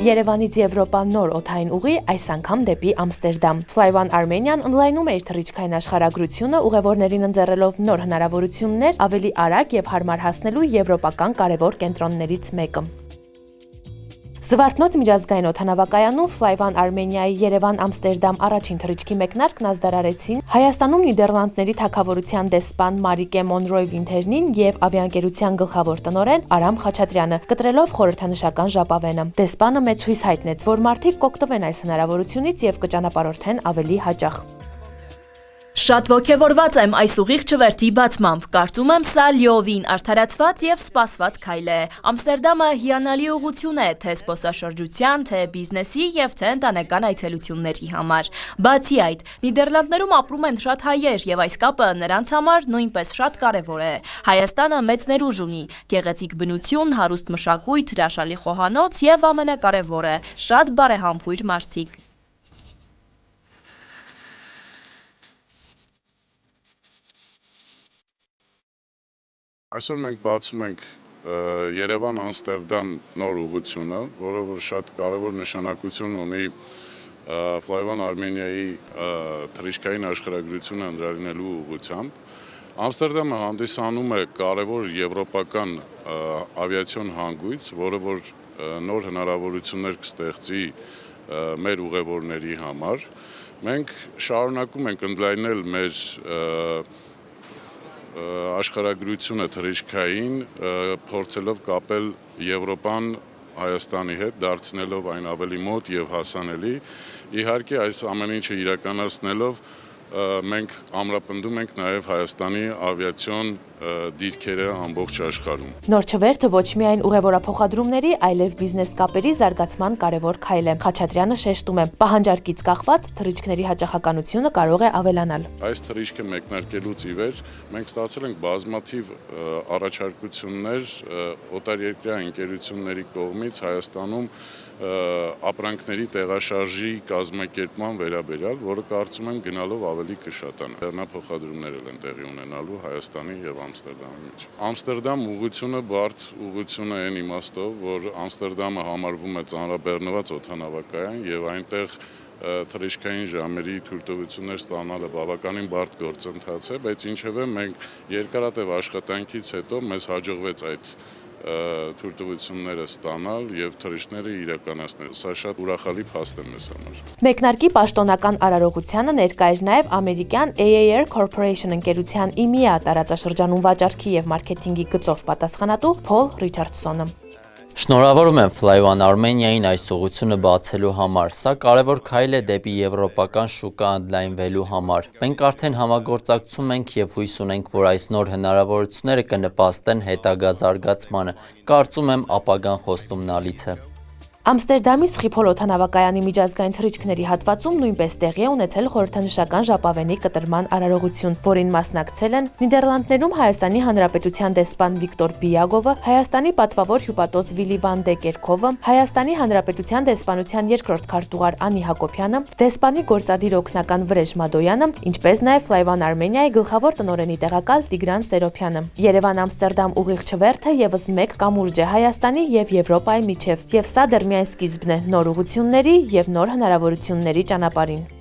Երևանից Եվրոպա նոր օդային ուղի, այս անգամ դեպի Ամստերդամ։ Fly One Armenian ընդլայնում է իր թռիչքային աշխարհագրությունը, ուղևորներին ընձեռելով նոր հնարավորություններ ավելի արագ եւ հարմար հասնելու եվրոպական կարևոր կենտրոններից մեկը։ Զվարթնոց միջազգային օդանավակայանում Fly One Armenia-ի Երևան-Ամստերդամ առաջին թռիչքի մեկնարկն ազդարարեցին Հայաստանում Նիդերլանդների թագավորության դեսպան Մարիկե Մոնրոյ Վինթերնին եւ ավիաընկերության գլխավոր տնօրեն Արամ Խաչատրյանը, կտրելով խորհրդանշական ժապավենը։ Դեսպանը մեծ հույս հայտնեց, որ մարդիկ կօգտվեն այս հնարավորությունից եւ կճանապարհորդեն ավելի հաճախ։ Շատ ոգևորված եմ այս ուղիղ չվերթի բացմամբ, կարծում եմ սա լիովին արդարացված եւ սպասված քայլ է։ Ամստերդամը հիանալի ուղղություն է թե զբոսաշրջության, թե բիզնեսի եւ թե ընտանեկան այցելությունների համար։ Բացի այդ, Նիդերլանդներում ապրում են շատ հայեր եւ այս կապը նրանց համար նույնպես շատ կարեւոր է։ Հայաստանը մեծ ներուժ ունի, գեղեցիկ բնություն, հարուստ մշակույթ, հրաշալի խոհանոց եւ ամենակարևորը՝ շատ բարեհամբույր մարդիկ։ Այսօր մենք բացում ենք Երևան-Ամստերդամ նոր ուղղությունը, որը որ շատ կարևոր նշանակություն ունի Fly One Armenia-ի թռիչքային աշխարհագրությունը ընդլայնելու ուղղությամբ։ Ամստերդամը հանդիսանում է կարևոր եվրոպական ավիացիոն հանգույց, որը որ նոր հնարավորություններ կստեղծի մեր ուղևորների համար։ Մենք շարունակում ենք ընդլայնել մեր աշխարհագրությունը թռիչքային, փորձելով կապել Եվրոպան Հայաստանի հետ, դարձնելով այն ավելի մոտ եւ հասանելի։ Իհարկե, այս ամեն ինչը իրականացնելով մենք ամրապնդում ենք նաև Հայաստանի ավիացիոն դիրքերը ամբողջ աշխարհում։ Նոր չվերթը ոչ միայն ուղևորափոխադրումների, այլև բիզնես կապերի զարգացման կարևոր քայլ է։ Խաչատրյանը շեշտում է, պահանջարկից կախված թռիչքների հաճախականությունը կարող է ավելանալ։ Այս թռիչքը մեկնարկելուց ի վեր մենք ստացել ենք բազմաթիվ առաջարկություններ օտարերկրյա ընկերությունների կողմից Հայաստանում ապրանքների տեղաշարժի կազմակերպման վերաբերյալ, որը կարծում եմ գնալով ավելի կշատանա։ Ձեռնափոխադրումներ են տեղի ունենալու Հայաստանի եւ Ամստերդամի մեջ։ Ամստերդամ ուղղությունը բարդ ուղղություն է այն իմաստով, որ Ամստերդամը համարվում է ծանրաբեռնված օդանավակայան եւ այնտեղ թռիչքային ժամերի թույլտվություններ ստանալը բավականին բարդ գործընթաց է, բայց ինչևէ մենք երկարատև աշխատանքից հետո մեզ հաջողվեց այդ թույլտվությունները ստանալ եւ թռիչքները իրականացնել։ Սա շատ ուրախալի փաստ է մեզ համար։ Մեկնարկի պաշտոնական արարողությանը ներկա էր նաեւ ամերիկյան AAR Corporation ընկերության EMEA տարածաշրջանում վաճառքի եւ մարքեթինգի գծով պատասխանատու Փոլ Ռիչարդսոնը։ Շնորհավորում եմ Fly One Armenia-ին այս ուղղությունը բացելու համար։ Սա կարևոր քայլ է դեպի եվրոպական շուկա ընդլայնվելու համար։ Մենք արդեն համագործակցում ենք եւ հույս ունենք, որ այս նոր հնարավորությունները կնպաստեն հետագա զարգացմանը։ Կարծում եմ ապագան խոստումնալից է։ Ամստերդամի Սխիփոլ օդանավակայանի միջազգային թռիչքների հատվածում նույնպես տեղի է ունեցել խորհրդանշական ժապավենի կտրման արարողություն, որին մասնակցել են Նիդերլանդներում Հայաստանի Հանրապետության դեսպան Վիկտոր Բիագովը, Հայաստանի պատվավոր հյուպատոս Վիլի վան դե Կերքովը, Հայաստանի Հանրապետության դեսպանության երկրորդ քարտուղար Անի Հակոբյանը, դեսպանի գործադիր օգնական Վրեժ Մադոյանը, ինչպես նաև Fly One Armenia-ի գլխավոր տնօրենի տեղակալ Տիգրան Սերոփյանը։ Երևան-Ամստերդամ ուղիղ չվերթը եւս մեկ կամուրջ է Հայաստանի եւ Եվրոպայի միջև, եւ սա դեռ միայն սկիզբն է նոր ուղղությունների եւ նոր հնարավորությունների ճանապարհին։